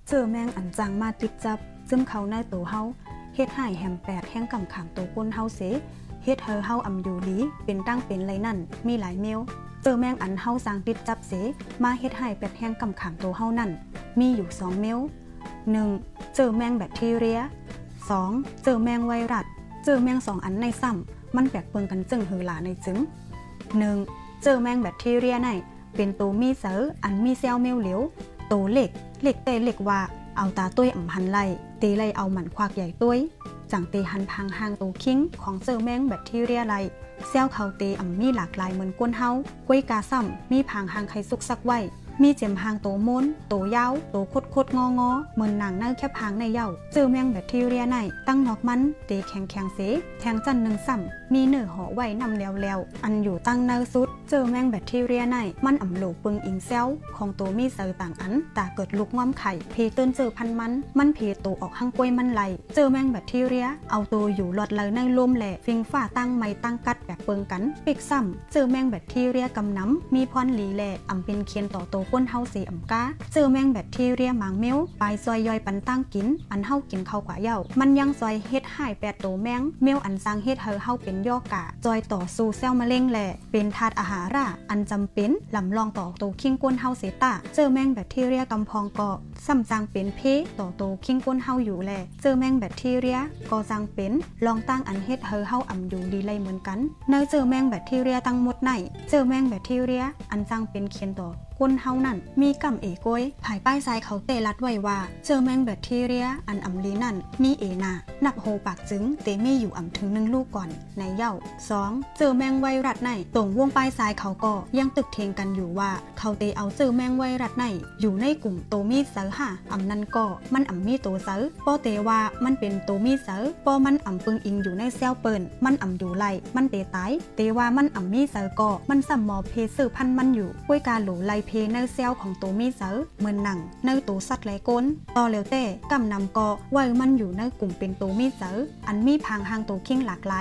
เจอแมงอันจังมาติดจับซึมเขาในตัวเฮาเฮ็ดให้แหมแปดแห้งกำขังตัวก้นเฮาเสเฮ็ดเฮาอำอยู่ดีเป็นตั้งเป็นไรนั่นมีหลายเมลเจอแมงอันเฮาสร้างติดจับเสมาเฮ็ดให้แปดแห้งกำขังตัวเฮานั่นมีอยู่2เมล 1. เจอแมงแบคทีเรีย 2. เจอแมงไวรัสเจอแมง2อันในซ้ำมันแปลกเปิงกันจึงหือหลาในจึง 1. เจอแมงแบคทีเรียในเป็นตัวมีเซลล์อันมีเซลล์เมลเหลวตัวเล็กแต่เล็กว่าเอาตาตุ้ยอ่ำหันไล่ตีไล่เอาหมันควักใหญ่ตุ้ยจังตีหันพังหางตัวคิงของเจอแมงแบคทีเรียไล่เซลล์เขาตีอ่ำมีหลากหลายเหมือนก้นเฮากล้วยกาซ้ำมีพังหางไข่สุกซักไว้มีเจ็มหางโตม้นโตยาวโตคดงอเหมือนหนังเนื้อแคบหางในเย่าเจอแมงแบคทีเรียในตั้งนอกมันเตแข็งเสแทงจันหนึ่งซ้ำมีเนื้อห่อไว้นำแล้วอันอยู่ตั้งเนื้อสุดเจอแมงแบคทีเรียในมันอ่ำโหลปึงอิงเซลของโตมีเซลล์ต่างอันตาเกิดลุกง้อมไข่เพเติ้นเจอพันมันเพโตออกห้างกล้วยมันไหลเจอแมงแบคทีเรียเอาตัวอยู่หลอดไหลในลมแหล่ฟิงฝ้าตั้งไม้ตั้งกัดแบบเปิงกันปิกซ้ำเจอแมงแบคทีเรียกำน้ำมีพรหลีแหล่อ่ำเป็นเคียนต่อโตก้นเฮาเสียกาเจอแมงแบคทีเรียหมางเมลปลายซอยย่อยปันตั้งกินอันเฮากินเข้ากว่าเย่ามันยังซอยเฮ็ดให้8โตแมงเมลอันสร้างเฮ็ดเฮาเป็นย่อกะจอยต่อสู่เซลล์มะเร็งแหละเป็นธาตุอาหาระอันจำเป็นลำลองต่อโตคิงก้นเฮาเสตาเจอแมงแบคทีเรียกำพองก็ซ้ำจางเป็นเพต่อโตคิงก้นเฮาอยู่แหละเจอแมงแบคทีเรียก็จางเป็นลองตั้งอันเฮ็ดเฮาอ่ำอยู่ดีเลยเหมือนกันเนยเจอแมงแบคทีเรียตั้งหมดในเจอแมงแบคทีเรียอันจางเป็นเคียนต่อก้นเฮานั่นมีกำเอกล้วยภายป้ายซ้ายเขาเตลัดไว้ว่าเจอแมงแบคทีเรียอันอำลีนั่นมีเอนานับโฮปากจึงเตมีอยู่อ่ำถึง1ลูกก่อนในเย่า 2. เจอแมงไวรัสในตรงวงป้ายซ้ายเขาก็ยังตึกเทงกันอยู่ว่าเขาเตเอาเจอแมงไวรัสในอยู่ในกลุ่มโตมีเซลห่าอ่ำนั่นก็มันอ่ำมีโตเซลป้อเตว่ามันเป็นโตมีเซลป้อมันอ่ำปึงอิงอยู่ในเซลเปิลมันอ่ำอยู่ไล่มันเตตายเตว่ามันอ่ำมีเซลก็มันสัมมอเพสือพันมันอยู่กล้วยกาหลูไลเพเนอร์เซลของตัวมีเซลเหมือนหนังเนอร์ตัวสัตว์ไหลก้นต่อเร็วเต้กำนำก็ไว้มันอยู่ในกลุ่มเป็นตัวมีเซลอันมีพังหางตัวคิงหลากหล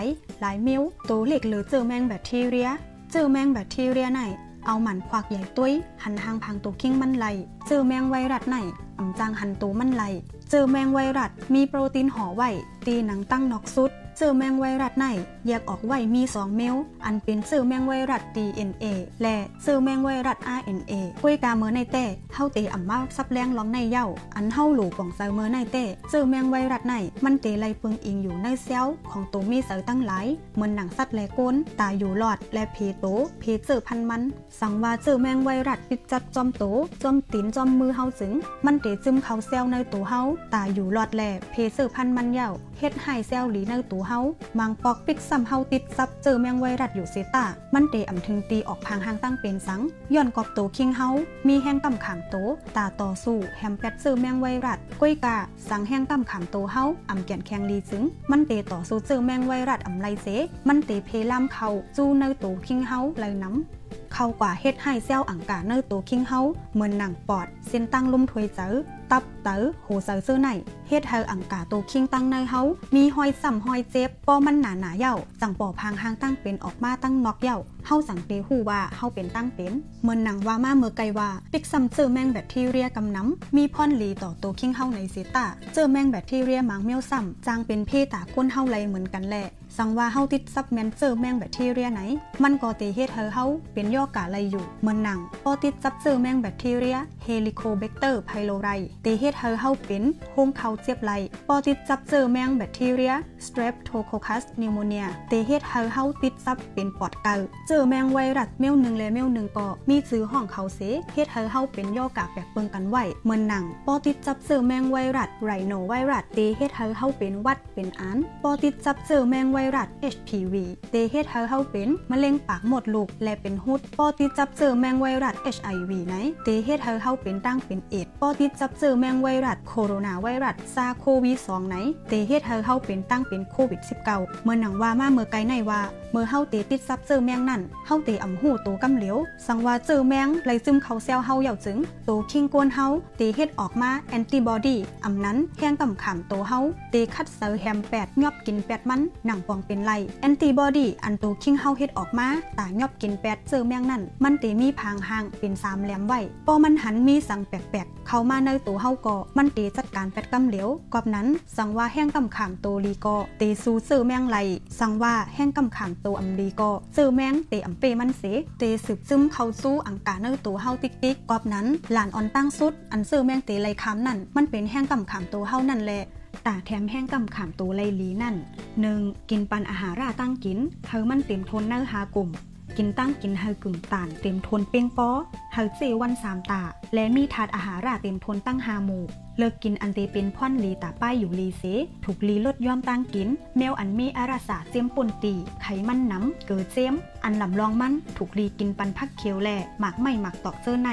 ายมิลตัวเล็กหรือเจอแมงแบคทีเรียเจอแมงแบคทีเรียไหนเอาหมันควักใหญ่ตุ้ยหันหางพังตัวคิงมันไหลเจอแมงไวรัสไหนอ่ำจางหันตัวมันไหลเจอแมงไวรัสมีโปรตีนห่อไว้ตีหนังตั้งนอกสุดเจอแมงไวรัสในแยกออกไว้มี2เมลอันเป็นเจอแมงไวรัส DNA และเจอแมงไวรัส RNA กล้วยกาเมื่อในเต้เฮาเตอ่ำมาซับแรงล้องในเย่าอันเฮาหลูป่องเซลเมื่อในเต้เจอแมงไวรัสในมันเตไลปึงอิงอยู่ในเซลล์ของตัวมีเซลล์ตั้งหลายเหมือนหนังสัตว์และก้นตาอยู่หลอดและเพโตเพเจอพันมันสังว่าเจอแมงไวรัสติดจัดจอมโตจอมตีนจอมมือเฮาจึงมันเตจึมเข้าเซลล์ในตัวเฮาตาอยู่หลอดและเพเจอพันมันเย่าเฮ็ดให้เซลล์หลีในตัวเฮามังปอกปิกซ้ำเฮาติดซับเจอแมงไวรัสอยู่เซตามันเตอ่ำถึงตีออกพางหางตั้งเป็นสังย้อนกอบโตคิงเฮามีแห้งกำขามโตตาต่อสู้แฮมแปดเจอแมงไวรัสก้อยกาสังแห้งกำขามโตเฮาอ่ำแก่นแข็งลีจึงมันเตต่อสู้เจอแมงไวรัสอ่ำไลเสมันเตเพลามเขาจูในโตคิงเฮาไหลน้ำเข้ากว่าเฮ็ดให้เซลล์อังกาเนอร์ตัวคิงเฮาเหมือนหนังปอดเส้นตั้งลุ่มถวยเจอตับเต๋อโหเซอร์เซอร์ไหนเฮ็ดให้อังกาตัวคิงตั้งในเฮามีหอยซ้ำหอยเจ็บป้อมันหนาเย่าจังป่อพางหางตั้งเป็นออกมาตั้งนอกเย่าเฮาสังเตหูว่าเฮาเป็นตั้งเป็นเหมือนหนังว่ามาเมื่อไกลว่าปิกซ้ำเจอแมงแบคทีเรียกำน้ำมีพ่อนหลีต่อตัวคิงเฮาในเซตาเจอแมงแบคทีเรียหมางเมียวซ้ำจางเป็นเพตาก้นเฮาไหลเหมือนกันแหละสังว่าเฮาติดซับแมนเจอแมงแบคทีเรียไหนมันก็เตเฮ็ดเฮาเป็นย่อกาไหลอยู่เหมือนหนังพอติดซับเจอแมงแบคทีเรียเฮลิโคแบคเตอร์ไพโลไรเตเฮ็ดเฮาเป็นโฮงเขาเจ็บไหลพอติดซับเจอแมงแบคทีเรีย Streptococcus pneumonia เตเฮ็ดเฮาติดซับเป็นปอดเกาเจอแมงไวรัสเมล1และเมล1ก็มีชื่อห้องเขาเสเฮ็ดเฮาเป็นย่อกาแบบเปิงกันไว้เหมือนหนังพอติดซับเจอแมงไวรัสไรโนไวรัสเตเฮ็ดเฮาเป็นวัดเป็นอันพอติดซับเจอแมงไวรัส HPV เตเฮ็ดเฮาเป็นมะเร็งปากมดลูกและเป็นฮุดพอติดซับเจอแมงไวรัส HIV ไหนเตเฮ็ดเฮาเป็นตั้งเป็นเอดส์พอติดซับเจอแมงไวรัสโคโรนาไวรัสซาโควี2ไหนเตเฮ็ดเฮาเป็นตั้งเป็นโควิด -19 เมื่อหนังว่ามาเมื่อไกลในว่า เมื่อเฮาเตติดซับเจอแมงนั่นเฮาเตอำหูโตกำเหลียวสังว่าเจอแมงไหลซึมเข้าเซลล์เฮาเหย่าจึงโตคิงกวนเฮาเตเฮ็ดออกมาแอนติบอดีอำนั้นแห้งกำขามโตเฮาเตคัดเซอร์แฮม8ยอบกิน8มันหนังปองเป็นไรแอนติบอดีอันโตคิงเฮาเฮ็ดออกมาตายอบกิน8เจอแมงนั่นมันเตมีพางห่างเป็น3แหลมไว้พอมันหันมีสังแปลกๆเข้ามาในโตเฮาก็มันเตจัดการ8กำเหลียวกอบนั้นสังว่าแห้งกำขามโตลีก็เตสู้เจอแมงไหลสังว่าแห้งกำขามโตอำลีก็เจอแมงเตอำเปมันเสเตสืบซึมเข้าสู้อังกาเนอโตเฮาติ๊กๆกอบนั้นหลานอ่อนตั้งสุดอันเจอแมงเตไหลคำนั่นมันเป็นแห้งกำขามโตเฮานั่นแหละตาแถมแห้งกำขามโตไหลลีนั่น1กินปันอาหาราตั้งกินเฮามันเต็มทนเนอหากลุ่มกินตั้งกินเฮากึ่งตานเต็มทนเป้งป้อเฮาเจวัน3ตาและมีถาดอาหาราเต็มทนตั้ง5หมู่เลิกกินอันเตเป็นพ่อนลีตาป้ายอยู่ลีเสถูกลีลดย่อมตั้งกินแมวอันมีอาราสาเจียมป่นตีไขมันน้ำเกิดเจียมอันลำลองมันถูกลีกินปันพักเคียวแหล่หมากไม่หมักตอกเจอใน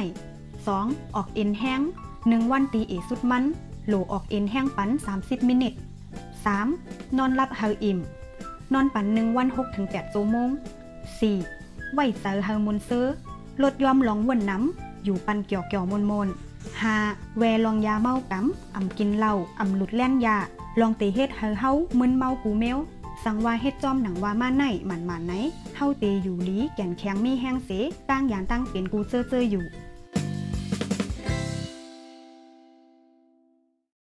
2ออกเอ็นแห้ง1วันตีเอสุดมันโหลออกเอ็นแห้งปัน30มินิท3นอนรับเฮาอิ่มนอนปัน1วัน 6-8 ชั่วโมง4ไว้เซอร์เฮอร์โมนเซอร์ลดยอมลองวนน้ำอยู่ปันเกี่ยวมน5แวลองยาเมากำอำกินเหล้าอำหลุดแล่นยาลองเตเฮ็ดเฮามึนเมากูเมวสังว่าเฮ็ดจอมหนังว่ามาไหนหมันไหนเฮาเตอยู่ลีแก่นแข็งมีแห้งเสตั้งยานตั้งเป็นกูเจออยู่